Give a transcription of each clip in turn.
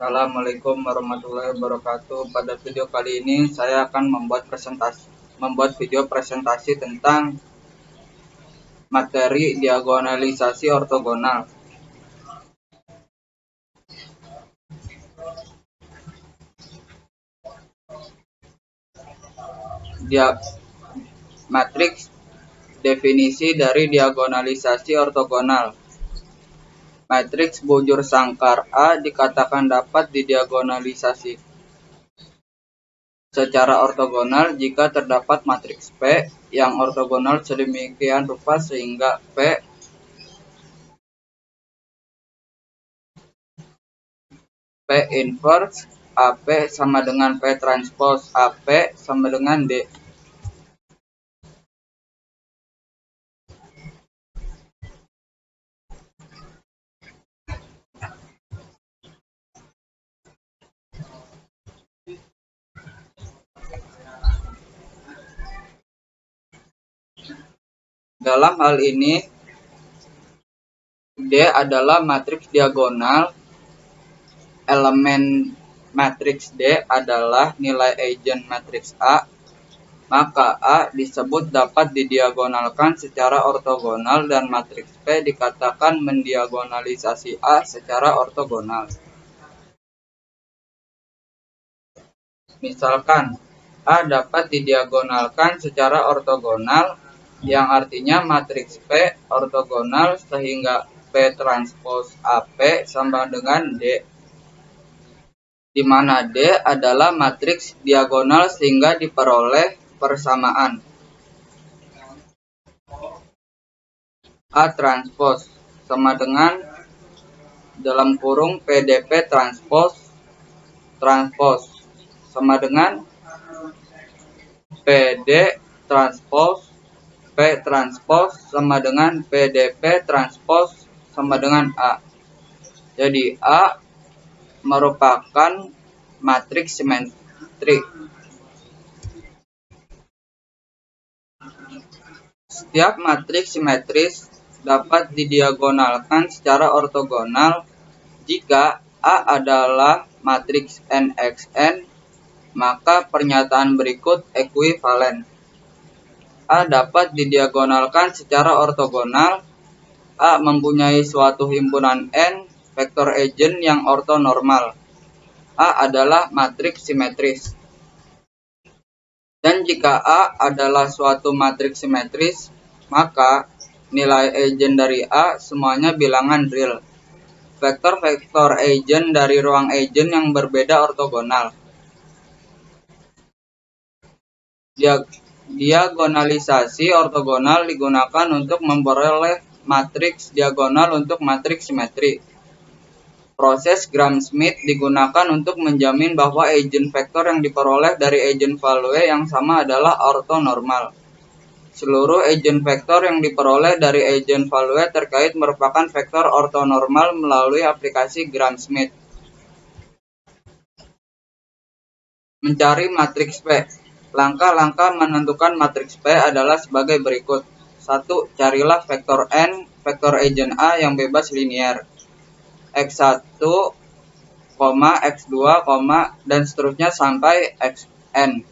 Assalamualaikum warahmatullahi wabarakatuh. Pada video kali ini saya akan membuat video presentasi tentang materi diagonalisasi ortogonal. Matriks definisi dari diagonalisasi ortogonal. Matriks bujur sangkar A dikatakan dapat didiagonalisasi secara ortogonal jika terdapat matriks P yang ortogonal sedemikian rupa sehingga P inverse AP sama dengan P transpose AP sama dengan D. Dalam hal ini, D adalah matriks diagonal. Elemen matriks D adalah nilai eigen matriks A, maka A disebut dapat didiagonalkan secara ortogonal dan matriks P dikatakan mendiagonalisasi A secara ortogonal. Misalkan A dapat didiagonalkan secara ortogonal, yang artinya matriks P ortogonal sehingga P transpose AP sama dengan D, di mana D adalah matriks diagonal sehingga diperoleh persamaan. A transpose sama dengan dalam kurung PDP transpose sama dengan PD transpose P transpose sama dengan PDP transpose sama dengan A. Jadi A merupakan matriks simetri. Setiap matriks simetris dapat didiagonalkan secara ortogonal jika A adalah matriks NXN, maka pernyataan berikut ekuivalen. A dapat didiagonalkan secara ortogonal. A mempunyai suatu himpunan N vektor eigen yang ortonormal. A adalah matriks simetris. Dan jika A adalah suatu matriks simetris, maka nilai eigen dari A semuanya bilangan real. Vektor-vektor eigen dari ruang eigen yang berbeda ortogonal. Diagonalisasi ortogonal digunakan untuk memperoleh matriks diagonal untuk matriks simetri. Proses Gram-Schmidt digunakan untuk menjamin bahwa eigenvektor yang diperoleh dari eigenvalue yang sama adalah ortonormal. Seluruh eigenvektor yang diperoleh dari eigenvalue terkait merupakan vektor ortonormal melalui aplikasi Gram-Schmidt. Mencari matriks P. Langkah-langkah menentukan matriks P adalah sebagai berikut. 1. Carilah vektor N, vektor eigen A yang bebas linier. X1, X2, dan seterusnya sampai Xn.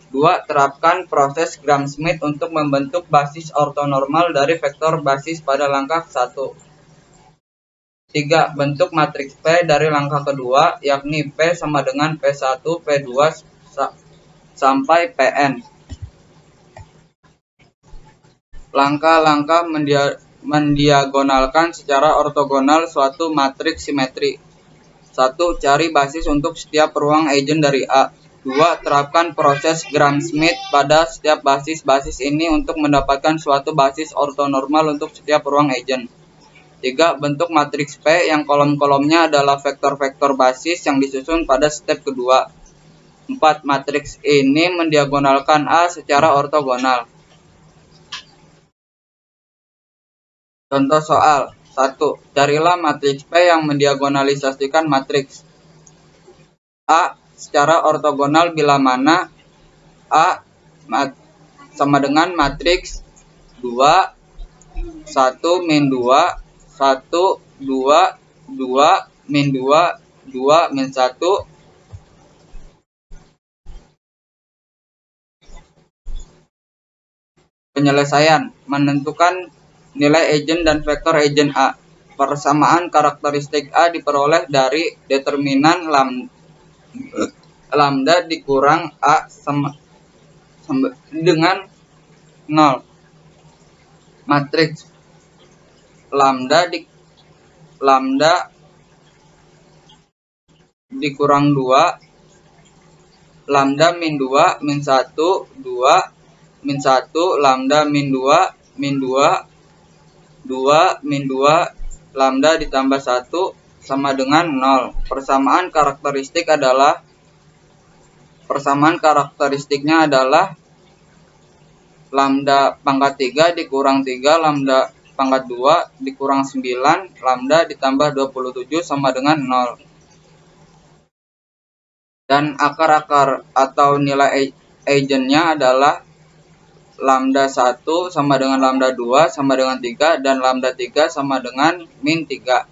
2. Terapkan proses Gram-Schmidt untuk membentuk basis ortonormal dari vektor basis pada langkah 1. 3. Bentuk matriks P dari langkah kedua, yakni P sama dengan P1, P2, sampai Pn. Langkah-langkah mendiagonalkan secara ortogonal suatu matriks simetri. 1. Cari basis untuk setiap ruang eigen dari A. 2. Terapkan proses Gram-Schmidt pada setiap basis-basis ini untuk mendapatkan suatu basis ortonormal untuk setiap ruang eigen. 3. Bentuk matriks P yang kolom-kolomnya adalah vektor-vektor basis yang disusun pada step kedua. 4. Matriks ini mendiagonalkan A secara ortogonal. Contoh soal 1. Carilah matriks P yang mendiagonalisasikan matriks A secara ortogonal bila mana A sama dengan matriks 2, 1, min 2, 1, 2, 2, min 2, 2 min 1. Penyelesaian. Menentukan nilai eigen dan vektor eigen A. Persamaan karakteristik A diperoleh dari determinan lambda dikurang A dengan 0. Matriks lambda dikurang 2, lambda min 2 min 1, 2 min 1, lambda min 2 min 2, 2 min 2, lambda ditambah 1 sama dengan 0. Persamaan karakteristiknya adalah lambda pangkat 3 dikurang 3, lambda pangkat 2 dikurang 9, lambda ditambah 27 sama dengan 0. Dan akar-akar atau nilai eigennya adalah lambda 1 sama dengan lambda 2 sama dengan 3, dan lambda 3 sama dengan min 3.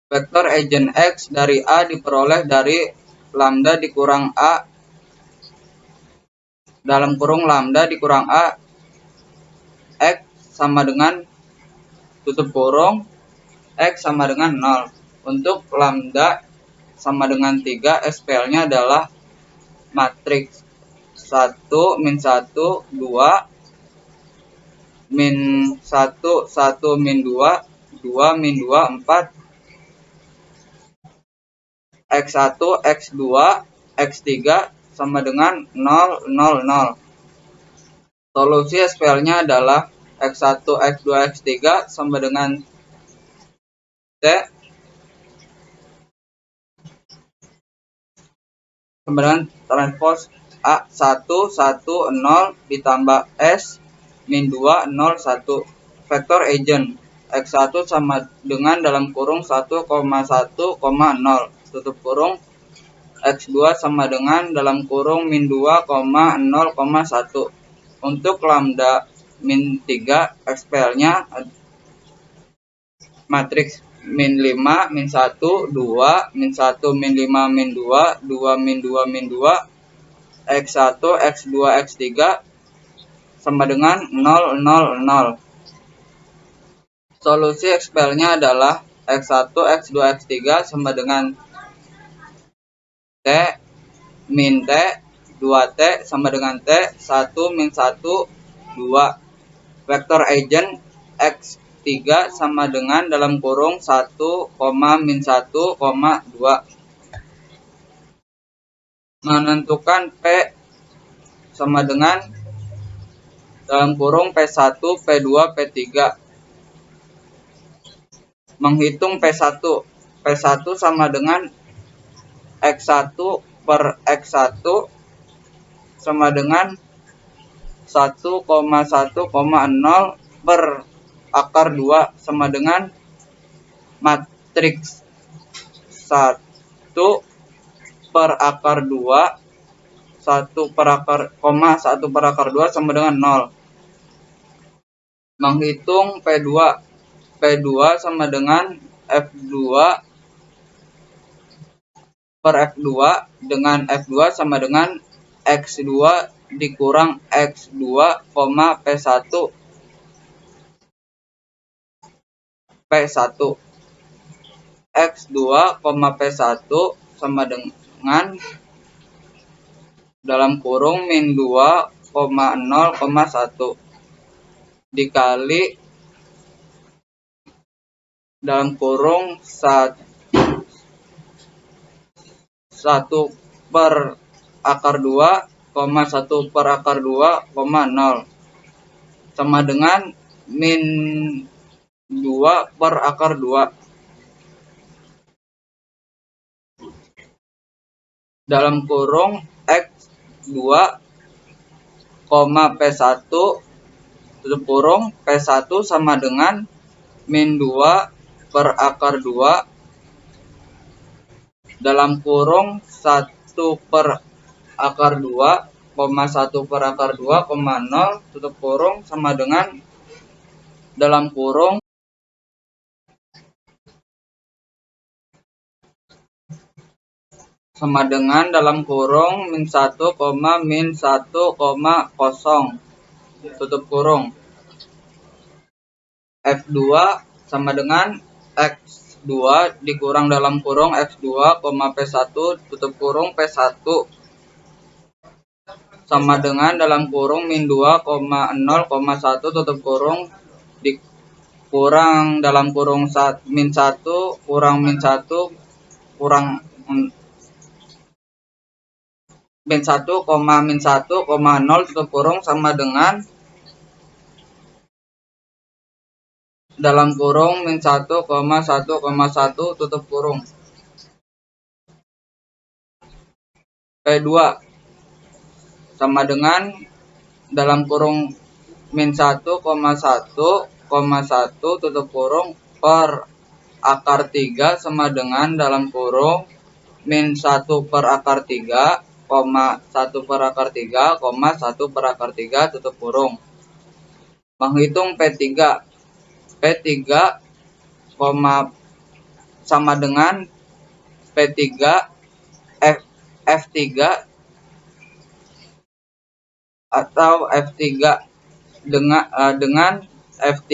Vektor eigen X dari A diperoleh dari lambda dikurang A dalam kurung lambda dikurang A X sama dengan tutup kurung X sama dengan 0. Untuk lambda sama dengan 3, SPL-nya adalah matriks 1 min 1 2 min 1 1 min 2 2 min 2 4 X1 X2 X3 sama dengan 0 0 0. Solusi SPL-nya adalah X1 X2 X3 sama dengan T sama dengan transpose A1 1 0 ditambah S min 2 0 1. Vektor eigen X1 sama dengan dalam kurung 1,1, 0 tutup kurung X2 sama dengan dalam kurung min 2, 0,1. Untuk lambda min 3, SPL-nya matriks min 5 min 1 2 min 1 min 5 min 2 2 min 2 min 2 X1 X2 X3 sama dengan 0 0 0. Solusi SPL-nya adalah X1 X2 X3 sama dengan T min T 2T sama dengan T 1 min 1 2. Vektor eigen X3 sama dengan dalam kurung 1, min 1, 2. Menentukan P sama dengan dalam kurung P1, P2, P3. Menghitung P1. P1 sama dengan X1 per X1 sama dengan 1,1,0 per akar 2 sama dengan matriks 1 per akar 2 1 per akar 2 sama dengan 0. Menghitung P2. P2 sama dengan F2 per F2 dengan F2 sama dengan X2 dikurang X2, P1 P1 X2, P1 sama dengan dalam kurung min 2, 0,1 dikali dalam kurung 1 per akar 2, 1 per akar 2, 0 sama dengan min 2 per akar 2 dalam kurung X2, P1 tutup kurung P1 sama dengan min 2 per akar 2 dalam kurung 1 per akar 2, 1 per akar 2, 0 tutup kurung sama dengan dalam kurung sama dengan dalam kurung min 1, min 1, 0 tutup kurung. F2 sama dengan X2 dikurang dalam kurung X2, P1 tutup kurung P1 sama dengan dalam kurung min 2, 0, 1 tutup kurung dikurang dalam kurung min 1 kurang min 1 kurang min 1, min 1, 0 tutup kurung sama dengan dalam kurung min 1, 1, 1 tutup kurung. P2 sama dengan dalam kurung min 1, 1, tutup kurung per akar 3 sama dengan dalam kurung min 1 per akar 3, 1 per akar 3, 1 per akar 3 tutup kurung. Menghitung P3. P3, sama dengan P3 F3 atau F3 dengan F3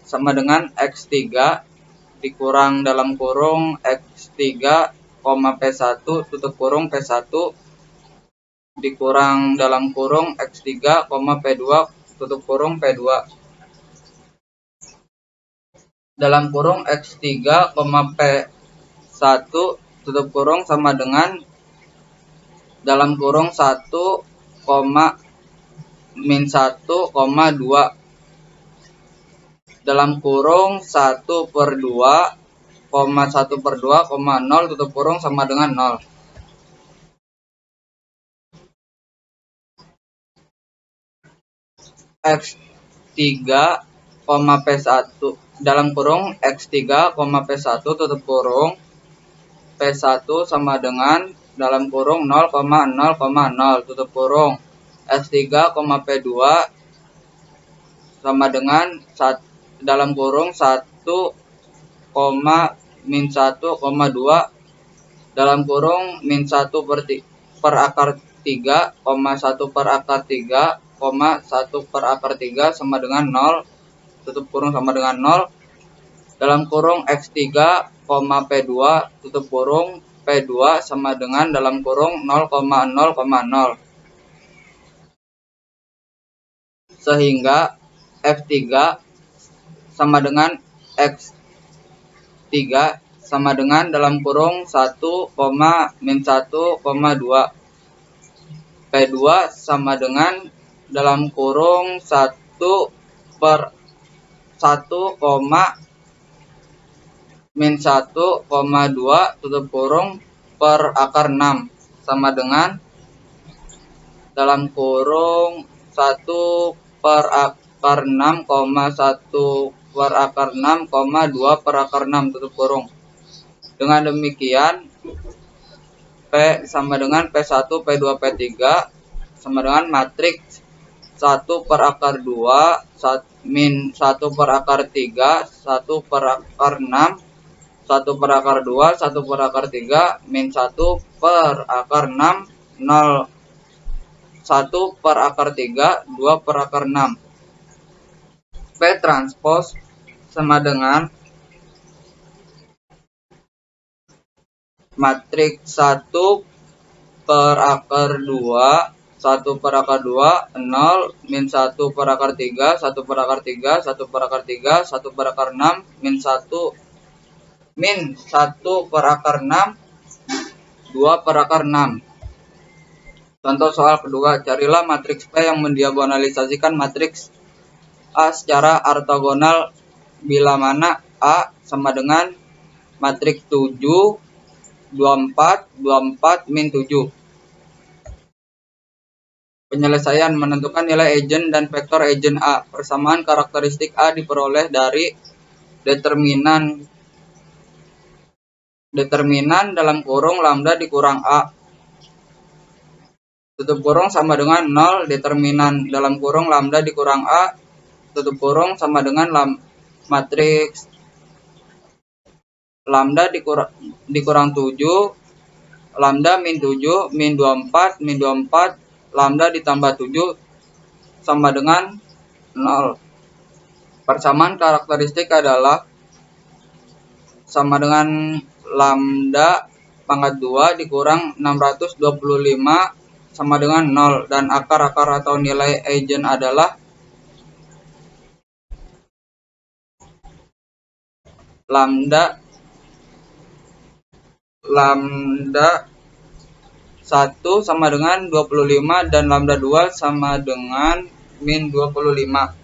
sama dengan X3 dikurang dalam kurung X3, P1 tutup kurung P1 dikurang dalam kurung X3, P2 tutup kurung P2 dalam kurung X3, P1 tutup kurung sama dengan dalam kurung 1, min 1, 2 dalam kurung 1 per 2, 1 per 2, 0 tutup kurung sama dengan 0. X3, P1 dalam kurung X3, P1 tutup kurung P1 sama dengan dalam kurung 0, 0, tutup kurung X3, P2 sama dengan dalam kurung 1, min 1, 2 dalam kurung min 1 per akar 3, 1 per akar 3, 1 per akar 3 sama dengan 0 tutup kurung sama dengan 0 dalam kurung X3, P2 tutup kurung P2 sama dengan dalam kurung 0, 0, sehingga F3 sama dengan X3 sama dengan dalam kurung 1, min 1, 2 P2 sama dengan dalam kurung 1 per 1, min 1, 2 tutup kurung per akar 6 sama dengan dalam kurung 1 per akar 6, 1 per akar 6, 2 per akar 6 tutup kurung. Dengan demikian P sama dengan P1, P2, P3 sama dengan matriks 1 per akar 2, min 1 per akar 3, 1 per akar 6, 1 per akar 2, 1 per akar 3, min 1 per akar 6, 0, 1 per akar 3, 2 per akar 6. P transpose sama dengan matriks 1 per akar 2, 1 per akar 2, 0, min 1 per akar 3, 1 per akar 3, 1 per akar 3, 1 per akar 6, min 1 per akar 6, 2 per akar 6. Contoh soal kedua, carilah matriks P yang mendiagonalisasikan matriks A secara ortogonal bila mana A sama dengan matriks 7, 24, 24, min 7. Penyelesaian menentukan nilai eigen dan vektor eigen A. Persamaan karakteristik A diperoleh dari determinan dalam kurung lambda dikurang A tutup kurung sama dengan 0, determinan dalam kurung lambda dikurang A tutup kurung sama dengan matriks lambda dikurang 7, lambda min 7 min 24 min 24 lambda ditambah 7 sama dengan 0. Persamaan karakteristik adalah sama dengan lambda pangkat 2 dikurang 625 sama dengan 0, dan akar-akar atau nilai eigen adalah lambda 1 sama dengan 25 dan lambda 2 sama dengan min 25.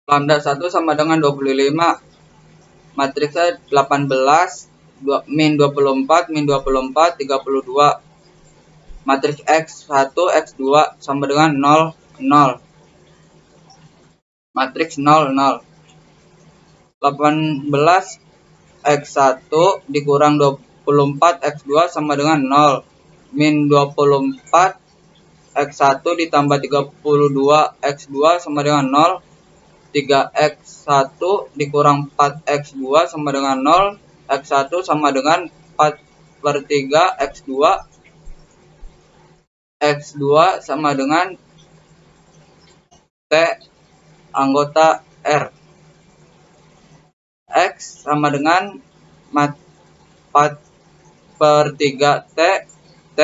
Lambda 1 sama dengan 25, matriksnya 18, min 24, min 24, 32. Matriks X1, X2 sama dengan 0, 0. Matriks 0, 0. 18 X1 dikurang 24 X2 sama dengan 0. Min 24 X1 ditambah 32 X2 sama dengan 0. 3X1 dikurang 4X2 sama dengan 0. X1 sama dengan 4/3 X2. X2 sama dengan T anggota R. X sama dengan 4/3 T. T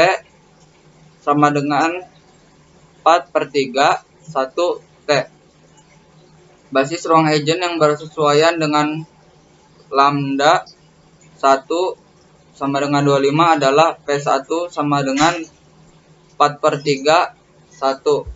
sama dengan 4/3 1 T. Basis ruang eigen yang bersesuaian dengan lambda 1 sama dengan 25 adalah P1 sama dengan 4/3 1.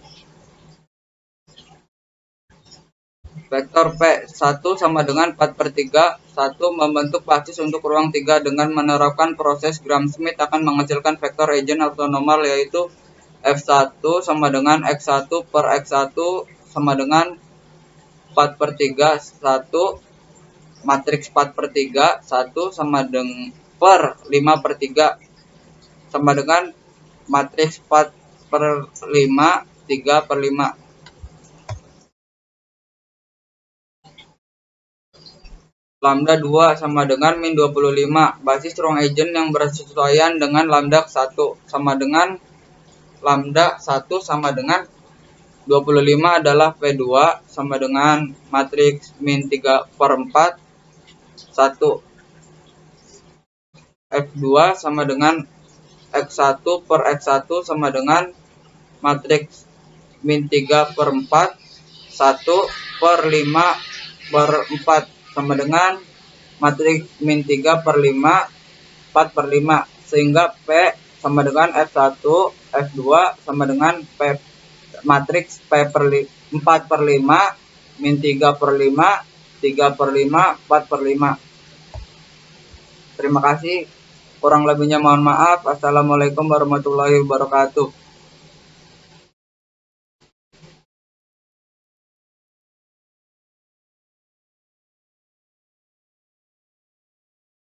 Vektor P1 sama dengan 4/3 1 membentuk basis untuk ruang 3 dengan menerapkan proses Gram-Schmidt akan menghasilkan vektor eigen ortonormal, yaitu F1 sama dengan X1 per X1 sama dengan 4/3 1, matriks 4/3 1 sama dengan per 5/3 sama dengan matriks 4/5 3/5. Lambda 2 sama dengan min 25. Basis ruang eigen yang bersesuaian dengan lambda 1 sama dengan lambda 1 sama dengan 25 adalah P2 sama dengan matriks min 3/4 1. F2 sama dengan X1 per X1 sama dengan matriks min 3/4 1 per 5/4 sama dengan matriks min 3/5 4/5, sehingga P sama dengan F1 F2 sama dengan P matriks P/4/5 min 3/5 3/5 4/5. Terima kasih, kurang lebihnya mohon maaf. Assalamualaikum warahmatullahi wabarakatuh.